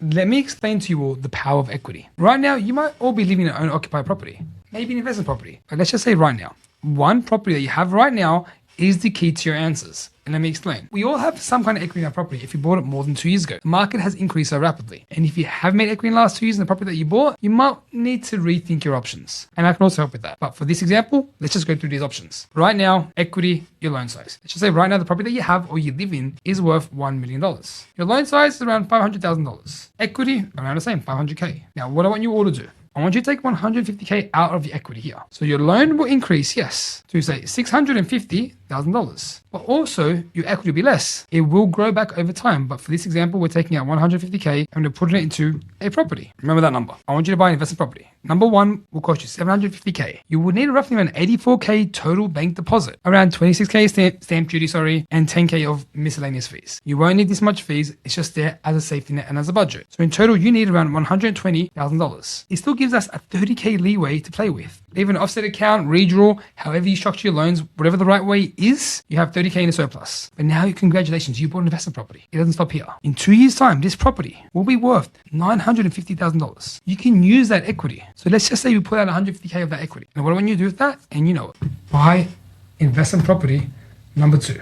let me explain to you all the power of equity. Right now, you might all be living in an owner-occupied property, maybe an investment property. But let's just say right now, one property that you have right now is the key to your answers. And let me explain. We all have some kind of equity in our property if you bought it more than 2 years ago. The market has increased so rapidly. And if you have made equity in the last 2 years in the property that you bought, you might need to rethink your options. And I can also help with that. But for this example, let's just go through these options. Right now, equity, your loan size. Let's just say right now the property that you have or you live in is worth $1 million. Your loan size is around $500,000. Equity, around the same, 500K. Now, what I want you all to do, I want you to take 150K out of your equity here. So your loan will increase, yes, to say $650,000. But also your equity will be less. It will grow back over time. But for this example, we're taking out 150K and we're putting it into a property. Remember that number. I want you to buy an investment property. Number one will cost you 750K. You will need roughly around 84K total bank deposit, around 26K stamp duty, and 10K of miscellaneous fees. You won't need this much fees. It's just there as a safety net and as a budget. So in total, you need around $120,000. It still gives us a 30K leeway to play with. Leave an offset account, redraw, however you structure your loans, whatever the right way is, you have 30K in a surplus. But now, congratulations, you bought an investment property. It doesn't stop here. In 2 years' time, this property will be worth $950,000. You can use that equity. So let's just say we put out 150K of that equity. And what I want you to do with that, and you know it, buy investment property number 2.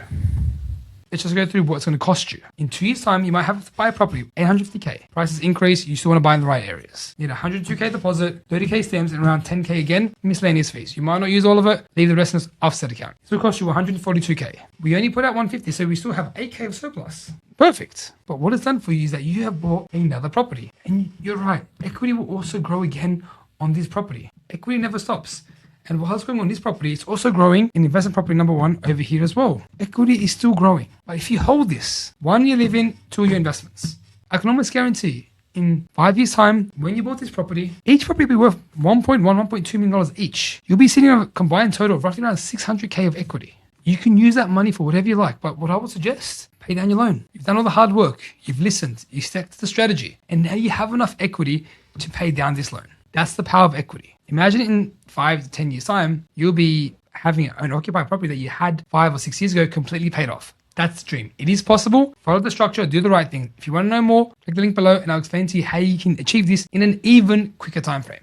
Let's just go through what's going to cost you. In 2 years' time, you might have to buy a property, 850K. Prices increase, you still want to buy in the right areas. You need 102K deposit, 30K stamps, and around 10K again, miscellaneous fees. You might not use all of it, leave the rest in an offset account. It will cost you 142K. We only put out 150, so we still have 8K of surplus. Perfect. But what it's done for you is that you have bought another property. And you're right, equity will also grow again on this property. Equity never stops. And while it's growing on this property, it's also growing in investment property number 1 over here as well. Equity is still growing. But if you hold this, 1 year live in, 2 your investments, I can almost guarantee in 5 years' time, when you bought this property, each property will be worth $1.2 million each. You'll be sitting on a combined total of roughly around 600K of equity. You can use that money for whatever you like. But what I would suggest, pay down your loan. You've done all the hard work. You've listened. You stuck to the strategy. And now you have enough equity to pay down this loan. That's the power of equity. Imagine in 5 to 10 years' time, you'll be having an occupied property that you had 5 or 6 years ago completely paid off. That's the dream. It is possible. Follow the structure, do the right thing. If you want to know more, click the link below and I'll explain to you how you can achieve this in an even quicker time frame.